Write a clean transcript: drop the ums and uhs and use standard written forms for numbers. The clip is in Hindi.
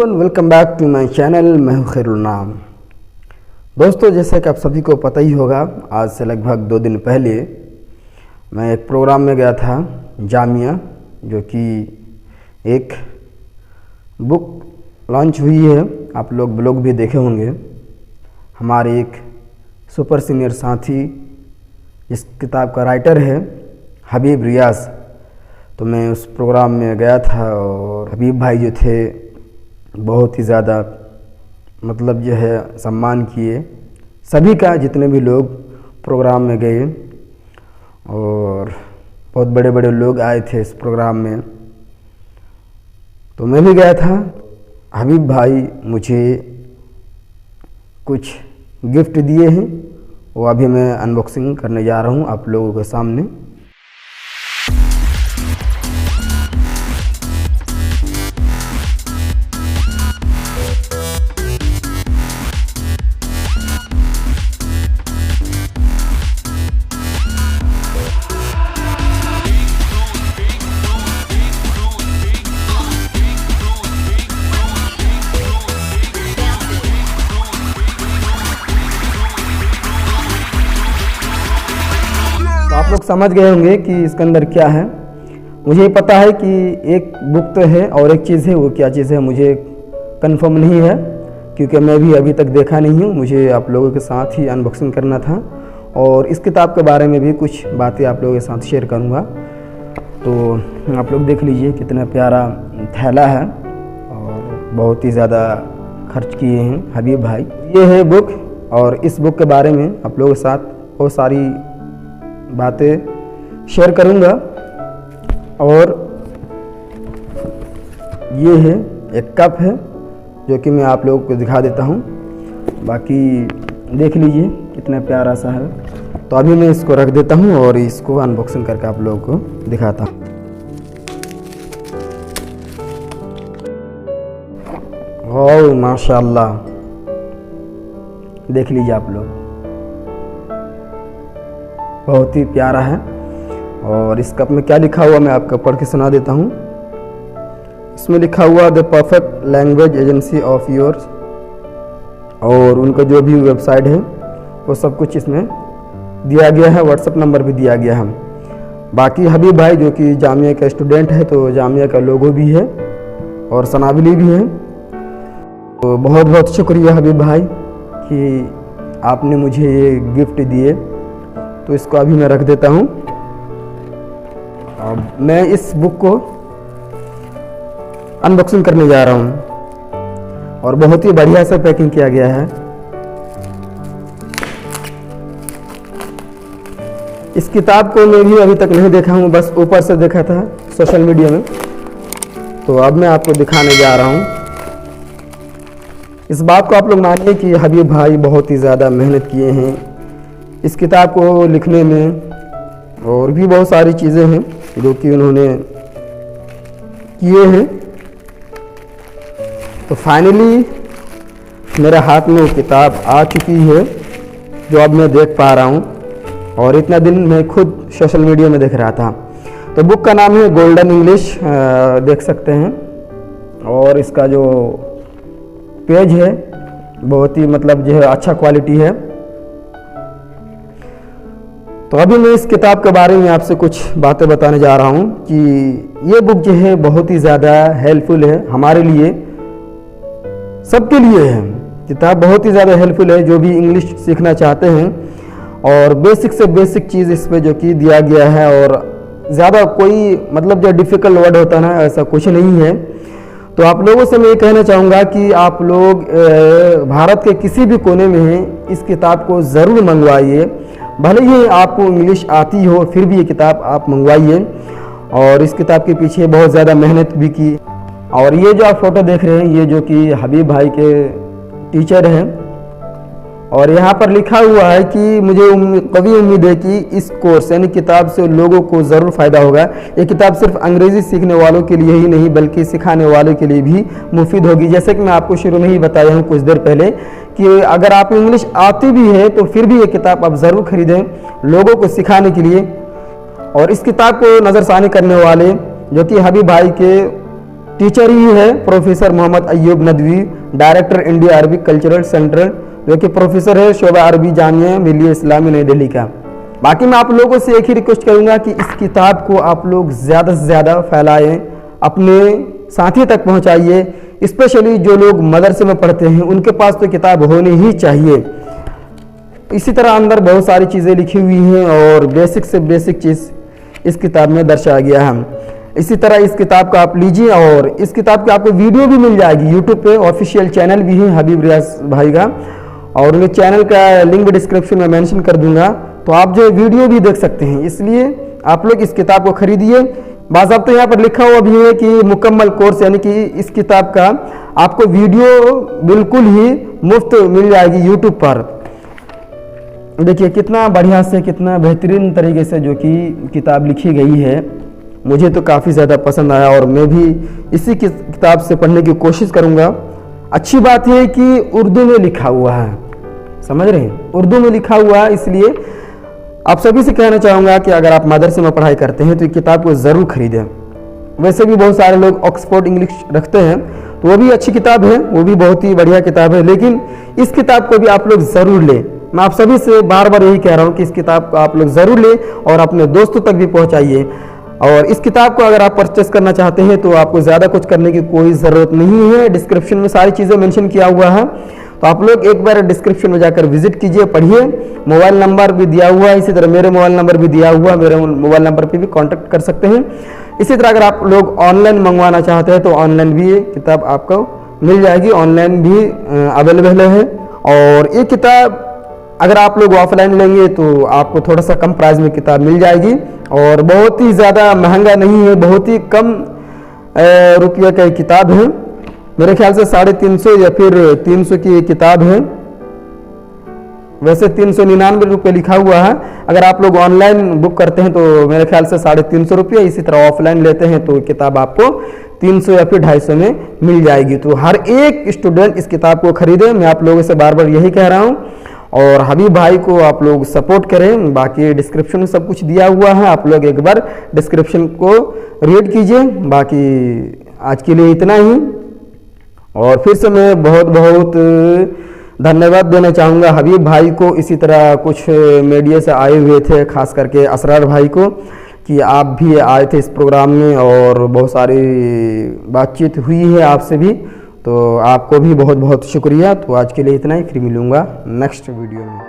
And welcome back to my channel. मैं हूं खैरुल नाम। दोस्तों, जैसे कि आप सभी को पता ही होगा, आज से लगभग 2 दिन पहले मैं एक प्रोग्राम में गया था जामिया, जो कि एक बुक लॉन्च हुई है। आप लोग ब्लॉग भी देखे होंगे। हमारे एक सुपर सीनियर साथी इस किताब का राइटर है हबीब रियाज, तो मैं उस प्रोग्राम में गया था और हबीब भाई जो थे बहुत ही ज़्यादा मतलब जो है सम्मान किए सभी का, जितने भी लोग प्रोग्राम में गए, और बहुत बड़े बड़े लोग आए थे इस प्रोग्राम में। तो मैं भी गया था। हबीब भाई मुझे कुछ गिफ्ट दिए हैं, वो अभी मैं अनबॉक्सिंग करने जा रहा हूँ आप लोगों के सामने। आप लोग समझ गए होंगे कि इसके अंदर क्या है। मुझे पता है कि एक बुक तो है और एक चीज़ है, वो क्या चीज़ है मुझे कंफर्म नहीं है, क्योंकि मैं भी अभी तक देखा नहीं हूँ। मुझे आप लोगों के साथ ही अनबॉक्सिंग करना था और इस किताब के बारे में भी कुछ बातें आप लोगों के साथ शेयर करूँगा। तो आप लोग देख लीजिए कितना प्यारा थैला है और बहुत ही ज़्यादा खर्च किए हैं हबीब भाई। ये है बुक, और इस बुक के बारे में आप लोगों के साथ बहुत सारी बातें शेयर करूंगा। और ये है एक कप है जो कि मैं आप लोगों को दिखा देता हूं। बाकी देख लीजिए कितना प्यारा सा है। तो अभी मैं इसको रख देता हूं और इसको अनबॉक्सिंग करके आप लोगों को दिखाता हूं। ओह माशाल्लाह, देख लीजिए आप लोग, बहुत ही प्यारा है। और इस कप में क्या लिखा हुआ मैं आपको पढ़ के सुना देता हूँ। इसमें लिखा हुआ the perfect language agency of yours, और उनका जो भी वेबसाइट है वो सब कुछ इसमें दिया गया है। व्हाट्सएप नंबर भी दिया गया है। बाकी हबीब भाई जो कि जामिया का स्टूडेंट है, तो जामिया का लोगो भी है और सनाबली भी है। तो बहुत बहुत शुक्रिया हबीब भाई कि आपने मुझे ये गिफ्ट दिए। तो इसको अभी मैं रख देता हूँ। अब मैं इस बुक को अनबॉक्सिंग करने जा रहा हूँ और बहुत ही बढ़िया से पैकिंग किया गया है। इस किताब को मैं भी अभी तक नहीं देखा हूँ, बस ऊपर से देखा था सोशल मीडिया में। तो अब मैं आपको दिखाने जा रहा हूँ। इस बात को आप लोग मानिए कि हबीब भाई बहुत ही ज़्यादा मेहनत किए हैं इस किताब को लिखने में, और भी बहुत सारी चीज़ें हैं जो कि उन्होंने किए हैं। तो फाइनली मेरे हाथ में वो किताब आ चुकी है जो अब मैं देख पा रहा हूँ, और इतना दिन मैं खुद सोशल मीडिया में देख रहा था। तो बुक का नाम है गोल्डन इंग्लिश, देख सकते हैं। और इसका जो पेज है बहुत ही मतलब जो है अच्छा क्वालिटी है। तो अभी मैं इस किताब के बारे में आपसे कुछ बातें बताने जा रहा हूँ कि ये बुक जो है बहुत ही ज़्यादा हेल्पफुल है हमारे लिए, सबके लिए है। किताब बहुत ही ज़्यादा हेल्पफुल है जो भी इंग्लिश सीखना चाहते हैं, और बेसिक से बेसिक चीज़ इस पे जो कि दिया गया है। और ज़्यादा कोई मतलब जो डिफ़िकल्ट वर्ड होता है ना, ऐसा कुछ नहीं है। तो आप लोगों से मैं ये कहना चाहूँगा कि आप लोग भारत के किसी भी कोने में हैं, इस किताब को ज़रूर मंगवाइए। भले ही आपको इंग्लिश आती हो, फिर भी ये किताब आप मंगवाइए। और इस किताब के पीछे बहुत ज़्यादा मेहनत भी की। और ये जो आप फोटो देख रहे हैं, ये जो कि हबीब भाई के टीचर हैं, और यहाँ पर लिखा हुआ है कि मुझे कभी उम्मीद है कि इस कोर्स यानी किताब से लोगों को ज़रूर फ़ायदा होगा। ये किताब सिर्फ अंग्रेज़ी सीखने वालों के लिए ही नहीं बल्कि सिखाने वालों के लिए भी मुफीद होगी। जैसे कि मैं आपको शुरू में ही बताया हूँ कुछ देर पहले कि अगर आप इंग्लिश आती भी है तो फिर भी ये किताब आप ज़रूर खरीदें लोगों को सिखाने के लिए। और इस किताब को नज़रसानी करने वाले जो कि हबीब भाई के टीचर ही है professor Mohammad Ayyub Nadvi, director India Arabic cultural centre, जो कि प्रोफेसर है शोबा अरबी जामिया मिलिया इस्लामी नई दिल्ली का। बाकी मैं आप लोगों से एक ही रिक्वेस्ट करूंगा कि इस किताब को आप लोग ज़्यादा से ज़्यादा फैलाएं, अपने साथी तक पहुंचाइए। स्पेशली जो लोग मदरसे में पढ़ते हैं उनके पास तो किताब होनी ही चाहिए। इसी तरह अंदर बहुत सारी चीज़ें लिखी हुई हैं और बेसिक से बेसिक चीज़ इस किताब में दर्शाया गया है। इसी तरह इस किताब को आप लीजिए और इस किताब की आपको वीडियो भी मिल जाएगी यूट्यूब पे। ऑफिशियल चैनल भी है हबीब रियाज भाई का, और उनके चैनल का लिंक भी डिस्क्रिप्शन में मेंशन कर दूंगा, तो आप जो वीडियो भी देख सकते हैं। इसलिए आप लोग इस किताब को खरीदिए। बाज़ाब्ता यहाँ पर लिखा हुआ भी है कि मुकम्मल कोर्स, यानी कि इस किताब का आपको वीडियो बिल्कुल ही मुफ्त मिल जाएगी यूट्यूब पर। देखिए कितना बढ़िया से, कितना बेहतरीन तरीके से जो कि किताब लिखी गई है, मुझे तो काफ़ी ज़्यादा पसंद आया और मैं भी इसी किताब से पढ़ने की कोशिश करूँगा। अच्छी बात यह है कि उर्दू में लिखा हुआ है, समझ रहे हैं, उर्दू में लिखा हुआ है। इसलिए आप सभी से कहना चाहूँगा कि अगर आप मदरसे में पढ़ाई करते हैं तो ये किताब को ज़रूर खरीदें। वैसे भी बहुत सारे लोग ऑक्सफोर्ड इंग्लिश रखते हैं, तो वो भी अच्छी किताब है, वो भी बहुत ही बढ़िया किताब है, लेकिन इस किताब को भी आप लोग ज़रूर लें। मैं आप सभी से बार बार यही कह रहा हूँ कि इस किताब को आप लोग ज़रूर लें और अपने दोस्तों तक भी पहुँचाइए। और इस किताब को अगर आप परचेस करना चाहते हैं तो आपको ज़्यादा कुछ करने की कोई ज़रूरत नहीं है। डिस्क्रिप्शन में सारी चीज़ें मेंशन किया हुआ है, तो आप लोग एक बार डिस्क्रिप्शन में जाकर विजिट कीजिए, पढ़िए। मोबाइल नंबर भी दिया हुआ है, इसी तरह मेरे मोबाइल नंबर भी दिया हुआ है, मेरे मोबाइल नंबर पे भी कांटेक्ट कर सकते हैं। इसी तरह अगर आप लोग ऑनलाइन मंगवाना चाहते हैं तो ऑनलाइन भी ये किताब आपको मिल जाएगी, ऑनलाइन भी अवेलेबल है। और ये किताब अगर आप लोग ऑफलाइन लेंगे तो आपको थोड़ा सा कम प्राइस में किताब मिल जाएगी और बहुत ही ज़्यादा महंगा नहीं है, बहुत ही कम रुपये का किताब है। मेरे ख्याल से 350 या फिर 300 की किताब है। वैसे 399 रुपये लिखा हुआ है। अगर आप लोग ऑनलाइन बुक करते हैं तो मेरे ख्याल से 350 रुपये, इसी तरह ऑफलाइन लेते हैं तो किताब आपको 300 या फिर 250 में मिल जाएगी। तो हर एक स्टूडेंट इस किताब को खरीदे, मैं आप लोगों से बार बार यही कह रहा हूँ। और हबीब भाई को आप लोग सपोर्ट करें। बाकी डिस्क्रिप्शन में सब कुछ दिया हुआ है, आप लोग एक बार डिस्क्रिप्शन को रीड कीजिए। बाकी आज के लिए इतना ही, और फिर से मैं बहुत बहुत धन्यवाद देना चाहूँगा हबीब भाई को। इसी तरह कुछ मीडिया से आए हुए थे, खास करके असरार भाई को, कि आप भी आए थे इस प्रोग्राम में और बहुत सारी बातचीत हुई है आपसे भी, तो आपको भी बहुत बहुत शुक्रिया। तो आज के लिए इतना ही, फिर मिलूँगा नेक्स्ट वीडियो में।